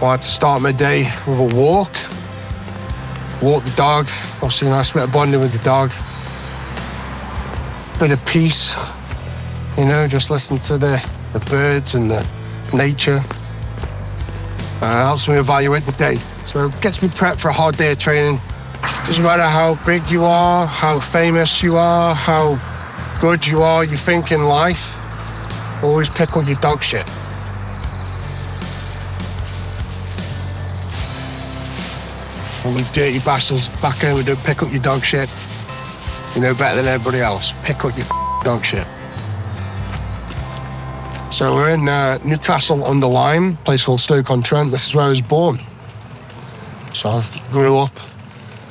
I like to start my day with a walk. Walk the dog. Obviously, a nice bit of bonding with the dog. Bit of peace. You know, just listen to the birds and the nature. Helps me evaluate the day. So it gets me prepped for a hard day of training. Doesn't matter how big you are, how famous you are, how good you are, you think in life, always pick up your dog shit. All these dirty bastards back home who don't pick up your dog shit, you know better than everybody else. Pick up your dog shit. So we're in Newcastle-under-Lyme, a place called Stoke-on-Trent. This is where I was born. So I grew up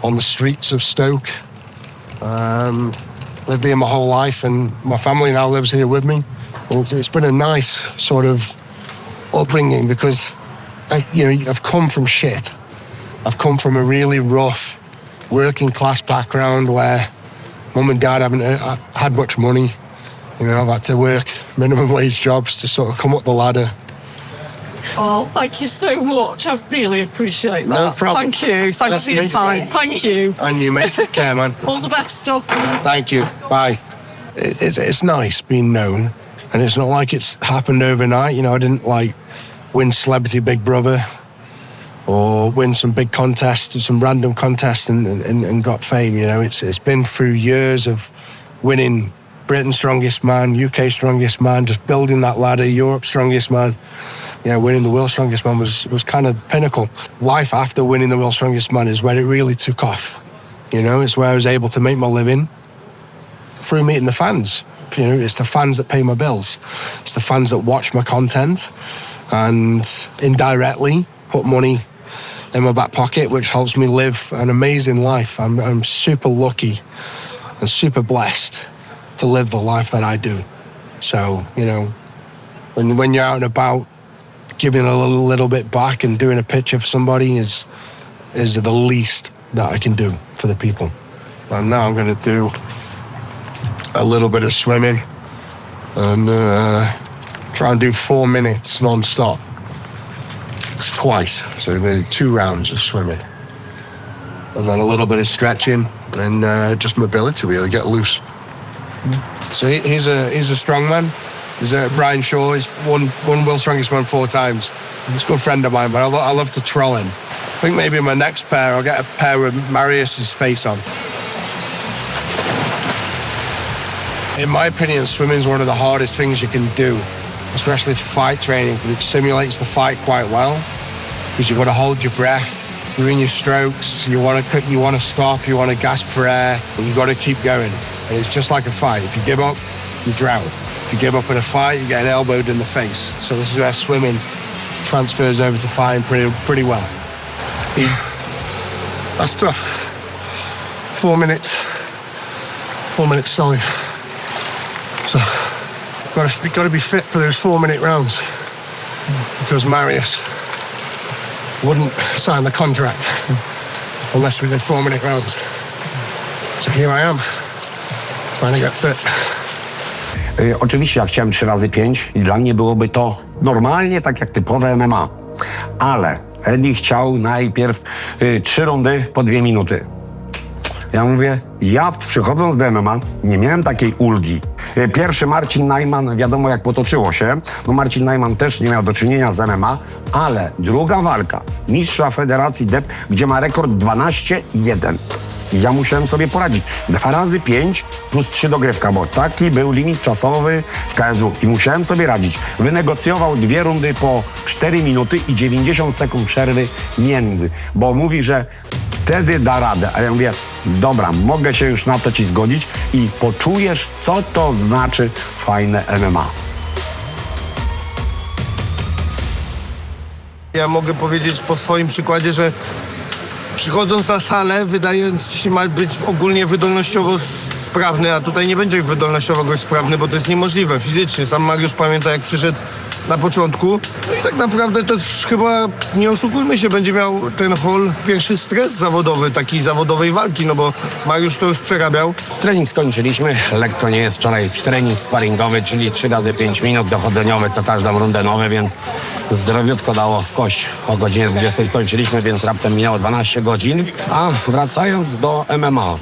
on the streets of Stoke. Lived here my whole life, and my family now lives here with me. And it's been a nice sort of upbringing because I've come from shit. I've come from a really rough working class background where mum and dad haven't had much money. You know, I've had to work minimum wage jobs to sort of come up the ladder. Oh, thank you so much. I really appreciate that. No problem. Thank you. Thanks for your time. Thank you. And you, mate. Take care, man. All the best stuff. Thank you. Bye. It's nice being known, and it's not like it's happened overnight. You know, I didn't win Celebrity Big Brother or win some big contest, some random contest and got fame. You know, it's been through years of winning Britain's Strongest Man, UK Strongest Man, just building that ladder, Europe's Strongest Man. Yeah, winning the World's Strongest Man was kind of pinnacle. Life after winning the World's Strongest Man is where it really took off. You know, it's where I was able to make my living through meeting the fans. You know, it's the fans that pay my bills. It's the fans that watch my content and indirectly put money in my back pocket, which helps me live an amazing life. I'm super lucky and super blessed to live the life that I do. So, you know, when you're out and about, giving a little bit back and doing a picture for somebody is the least that I can do for the people. And now I'm going to do a little bit of swimming and try and do 4 minutes non-stop. Twice. So I'm going to do 2 rounds of swimming. And then a little bit of stretching and just mobility, really, get loose. So he's a strong man. He's Brian Shaw. He's won World's Strongest Man 4 times. He's a good friend of mine, but I love to troll him. I think maybe in my next pair, I'll get a pair with Marius's face on. In my opinion, swimming is one of the hardest things you can do, especially for fight training, because it simulates the fight quite well. Because you've got to hold your breath, doing your strokes. You want to stop. You want to gasp for air, but you got to keep going. And it's just like a fight. If you give up, you drown. If you give up in a fight, you get elbowed in the face. So this is where swimming transfers over to fighting pretty well. That's tough. 4 minutes. 4 minutes solid. So got to be fit for those 4-minute rounds because Marius wouldn't sign the contract unless we did 4-minute rounds. So here I am, trying to get fit. Oczywiście ja chciałem 3 razy 5 i dla mnie byłoby to normalnie, tak jak typowe MMA. Ale Eddie chciał najpierw 3 rundy po 2 minuty. Ja mówię, ja przychodząc do MMA nie miałem takiej ulgi. Pierwszy Marcin Najman, wiadomo jak potoczyło się. No Marcin Najman też nie miał do czynienia z MMA, ale druga walka mistrza Federacji DEP, gdzie ma rekord 12-1. I ja musiałem sobie poradzić. 2 razy 5 plus 3 dogrywka, bo taki był limit czasowy w KSW. I musiałem sobie radzić. Wynegocjował 2 rundy po 4 minuty i 90 sekund przerwy między. Bo mówi, że wtedy da radę. A ja mówię, dobra, mogę się już na to ci zgodzić i poczujesz, co to znaczy fajne MMA. Ja mogę powiedzieć po swoim przykładzie, że przychodząc na salę, wydając się ma być ogólnie wydolnościowo sprawny, a tutaj nie będzie wydolnościowo gość sprawny, bo to jest niemożliwe fizycznie. Sam Mariusz pamięta, jak przyszedł na początku. No i tak naprawdę też chyba, nie oszukujmy się, będzie miał ten Hall pierwszy stres zawodowy, takiej zawodowej walki, no bo Mariusz to już przerabiał. Trening skończyliśmy, lekko nie jest wczoraj trening sparingowy, czyli 3 razy 5 minut dochodzeniowe, co każdą rundę nowe, więc zdrowiutko dało w kość. O godzinie 20 skończyliśmy, więc raptem minęło 12 godzin. A wracając do MMA.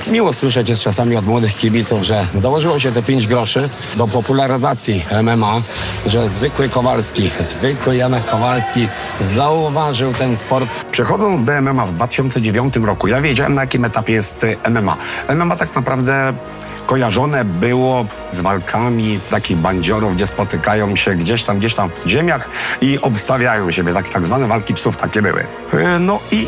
Miło słyszeć jest czasami od młodych kibiców, że dołożyło się te 5 groszy do popularyzacji MMA, że zwykły Janek Kowalski zauważył ten sport. Przechodząc do MMA w 2009 roku, ja wiedziałem, na jakim etapie jest MMA. MMA tak naprawdę kojarzone było z walkami z takich bandziorów, gdzie spotykają się gdzieś tam w ziemiach i obstawiają siebie. Tak zwane walki psów takie były. No i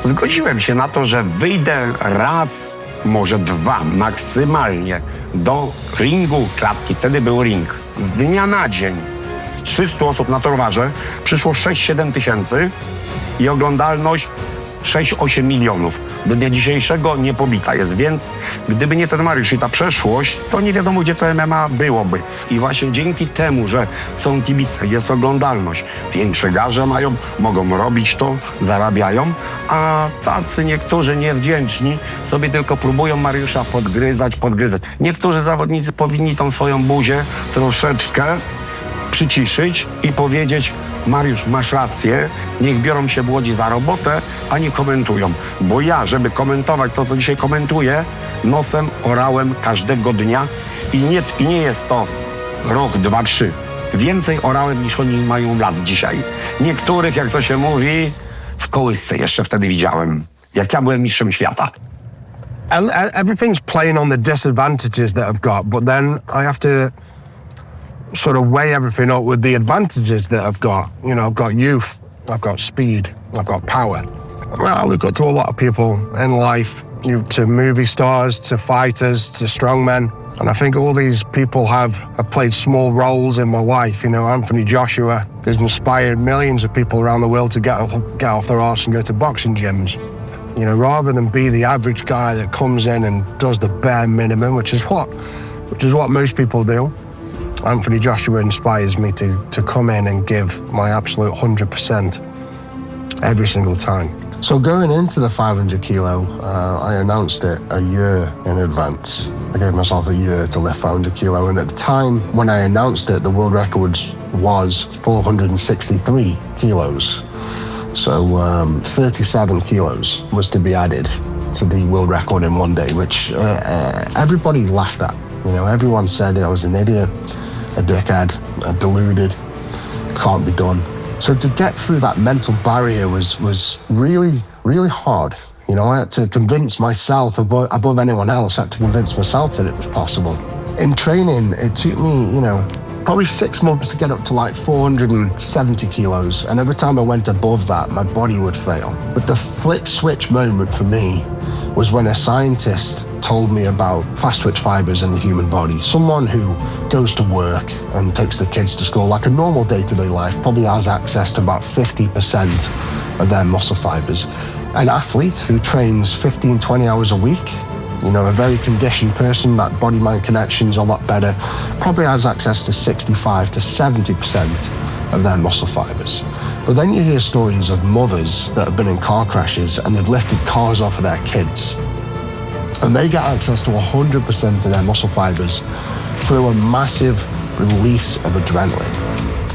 zgodziłem się na to, że wyjdę raz, może 2 maksymalnie do ringu klatki. Wtedy był ring. Z dnia na dzień z 300 osób na torwarze przyszło 6-7 tysięcy i oglądalność 6-8 milionów. Do dnia dzisiejszego niepobita jest, więc gdyby nie ten Mariusz i ta przeszłość, to nie wiadomo, gdzie to MMA byłoby. I właśnie dzięki temu, że są kibice, jest oglądalność, większe garze mają, mogą robić to, zarabiają, a tacy niektórzy niewdzięczni sobie tylko próbują Mariusza podgryzać. Niektórzy zawodnicy powinni tą swoją buzię troszeczkę przyciszyć i powiedzieć: Mariusz, masz rację, niech biorą się młodzi za robotę, a nie komentują. Bo ja, żeby komentować to, co dzisiaj komentuję, nosem orałem każdego dnia i nie jest to rok, 2, 3. Więcej orałem, niż oni mają lat dzisiaj. Niektórych, jak to się mówi, w kołysce jeszcze wtedy widziałem, jak ja byłem mistrzem świata. And everything's playing on the disadvantages that I've got, but then I have to sort of weigh everything up with the advantages that I've got. You know, I've got youth, I've got speed, I've got power. I look up to a lot of people in life, to movie stars, to fighters, to strongmen. And I think all these people have played small roles in my life. You know, Anthony Joshua has inspired millions of people around the world to get off their arse and go to boxing gyms. You know, rather than be the average guy that comes in and does the bare minimum, which is what most people do. Anthony Joshua inspires me to come in and give my absolute 100% every single time. So going into the 500 kilo, I announced it a year in advance. I gave myself a year to lift 500 kilo, and at the time when I announced it, the world record was 463 kilos. So 37 kilos was to be added to the world record in one day, which everybody laughed at. You know, everyone said I was an idiot, a dickhead, a deluded, can't be done. So to get through that mental barrier was really, really hard. You know, I had to convince myself above anyone else, I had to convince myself that it was possible. In training, it took me, you know, probably 6 months to get up to like 470 kilos. And every time I went above that, my body would fail. But the flip switch moment for me was when a scientist told me about fast twitch fibers in the human body. Someone who goes to work and takes the kids to school like a normal day-to-day life probably has access to about 50% of their muscle fibers. An athlete who trains 15, 20 hours a week, you know, a very conditioned person, that body-mind connection's a lot better, probably has access to 65 to 70% of their muscle fibers. But then you hear stories of mothers that have been in car crashes and they've lifted cars off of their kids. And they get access to 100% of their muscle fibers through a massive release of adrenaline.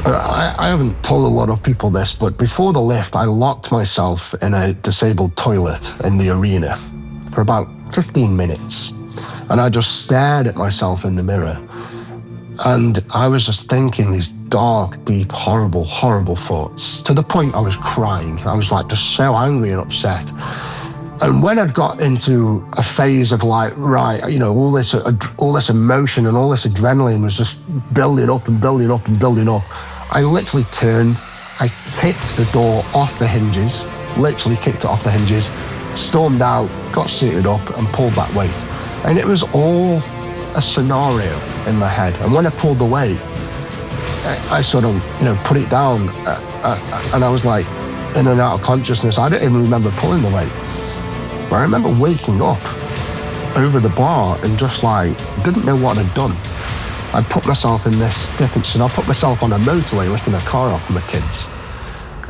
I haven't told a lot of people this, but before the lift, I locked myself in a disabled toilet in the arena for about 15 minutes. And I just stared at myself in the mirror. And I was just thinking these dark, deep, horrible, horrible thoughts, to the point I was crying. I was like just so angry and upset. And when I'd got into a phase of like, right, you know, all this emotion and all this adrenaline was just building up and building up and building up, I literally turned, I kicked the door off the hinges, literally kicked it off the hinges, stormed out, got suited up and pulled that weight. And it was all a scenario in my head. And when I pulled the weight, I sort of, you know, put it down and I was like in and out of consciousness. I don't even remember pulling the weight. But I remember waking up over the bar and just like didn't know what I'd done. I put myself in this different, and I put myself on a motorway lifting a car off for my kids.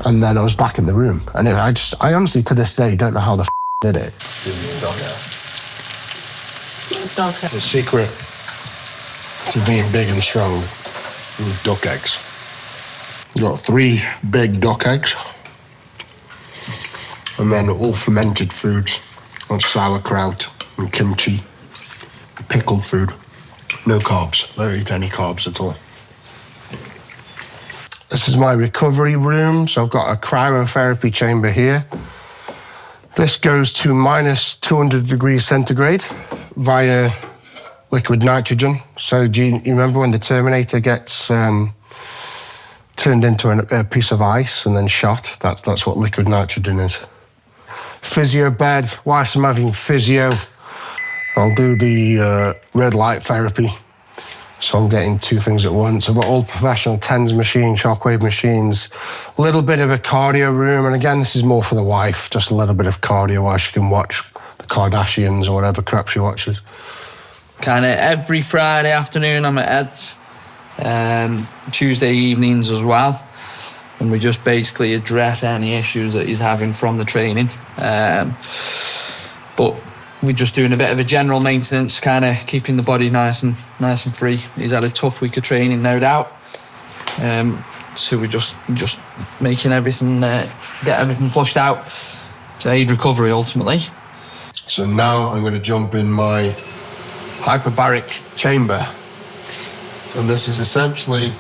And then I was back in the room. And I honestly, to this day, don't know how the did it. The secret to being big and strong is duck eggs. You got 3 big duck eggs. And then all fermented foods, like sauerkraut and kimchi, pickled food. No carbs. I don't eat any carbs at all. This is my recovery room. So I've got a cryotherapy chamber here. This goes to minus 200 degrees centigrade via liquid nitrogen. So do you remember when the Terminator gets turned into a piece of ice and then shot? That's what liquid nitrogen is. Physio bed. Whilst I'm having physio, I'll do the red light therapy. So I'm getting 2 things at once. I've got all professional TENS machines, shockwave machines, a little bit of a cardio room. And again, this is more for the wife, just a little bit of cardio while she can watch the Kardashians or whatever crap she watches. Kind of every Friday afternoon I'm at Ed's, Tuesday evenings as well. And we just basically address any issues that he's having from the training. But we're just doing a bit of a general maintenance, kind of keeping the body nice and free. He's had a tough week of training, no doubt. So we're just making everything, get everything flushed out to aid recovery ultimately. So now I'm going to jump in my hyperbaric chamber. And this is essentially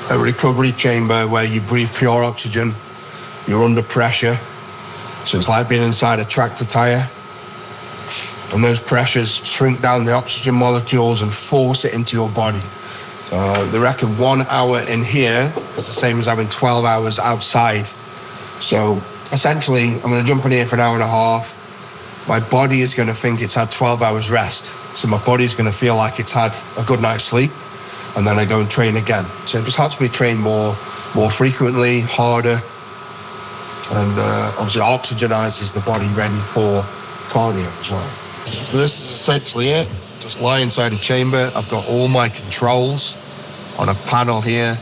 a recovery chamber where you breathe pure oxygen. You're under pressure. So it's like being inside a tractor tire. And those pressures shrink down the oxygen molecules and force it into your body. So they reckon 1 hour in here is the same as having 12 hours outside. So essentially, I'm going to jump in here for an hour and a half. My body is going to think it's had 12 hours rest. So my body is going to feel like it's had a good night's sleep. And then I go and train again. So it just helps me train more frequently, harder. And obviously oxygenizes the body ready for cardio as well. So this is essentially it. Just lie inside a chamber. I've got all my controls on a panel here.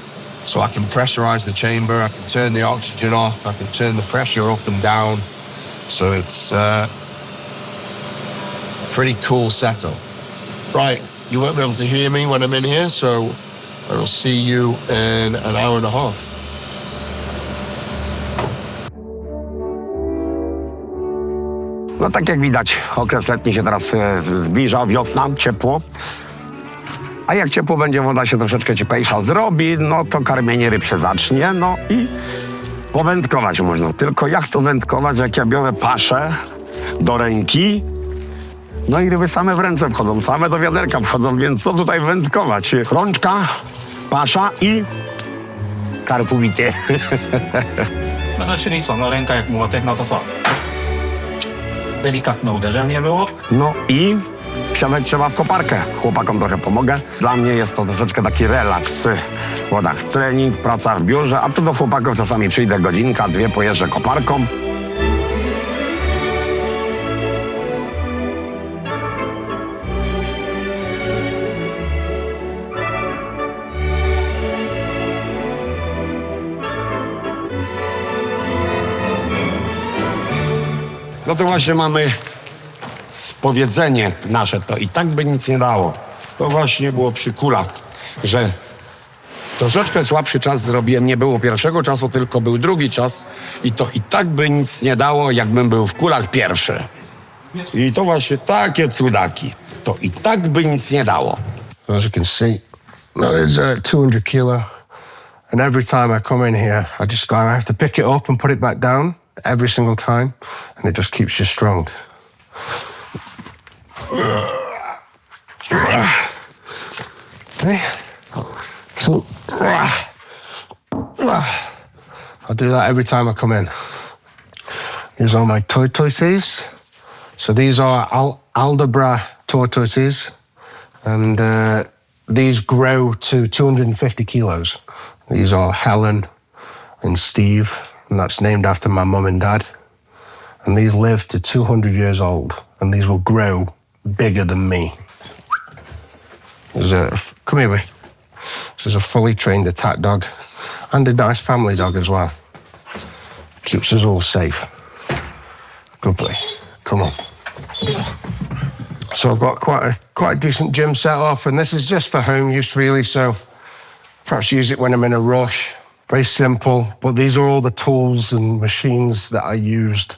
So I can pressurize the chamber. I can turn the oxygen off. I can turn the pressure up and down. So it's a pretty cool setup. Right, you won't be able to hear me when I'm in here, so I will see you in an hour and a half. No tak jak widać, okres letni się teraz zbliża, wiosna, ciepło. A jak ciepło będzie, woda się troszeczkę cieplejsza zrobi, no to karmienie ryb się zacznie, no i powędkować można. Tylko jak to wędkować, jak ja biorę paszę do ręki, no i ryby same w ręce wchodzą, same do wiaderka wchodzą, więc co tutaj wędkować? Rączka, pasza i karp ubity. No czyli co, no ręka jak młotek, no to co? Delikatne uderzenie było. No i wsiadać trzeba w koparkę. Chłopakom trochę pomogę. Dla mnie jest to troszeczkę taki relaks w wodach. Trening, praca w biurze, a tu do chłopaków czasami przyjdę godzinka, 2, pojeżdżę koparką. No to właśnie mamy powiedzenie nasze, to i tak by nic nie dało. To właśnie było przy kulach, że troszeczkę słabszy czas zrobiłem, nie było pierwszego czasu, tylko był drugi czas i to i tak by nic nie dało, jakbym był w kulach pierwszy. I to właśnie takie cudaki, to i tak by nic nie dało. As you can see, that is 200 kilo. And every time I come in here, I have to pick it up and put it back down. Every single time, and it just keeps you strong. Okay. So, I do that every time I come in. Here's all my tortoises. So these are Aldabra tortoises, and these grow to 250 kilos. These are Helen and Steve. And that's named after my mum and dad. And these live to 200 years old. and these will grow bigger than me. Come here, boy. This is a fully trained attack dog and a nice family dog as well. Keeps us all safe. Good boy. Come on. So I've got quite a decent gym set up, and this is just for home use really, so perhaps use it when I'm in a rush. Very simple, but these are all the tools and machines that I used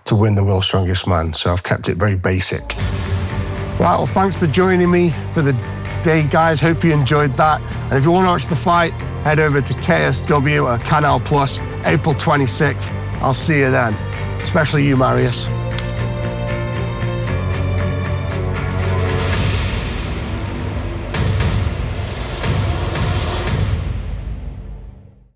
to win the World's Strongest Man, so I've kept it very basic. Right, well, thanks for joining me for the day, guys. Hope you enjoyed that. And if you want to watch the fight, head over to KSW or CANAL Plus, April 26th. I'll see you then, especially you, Marius.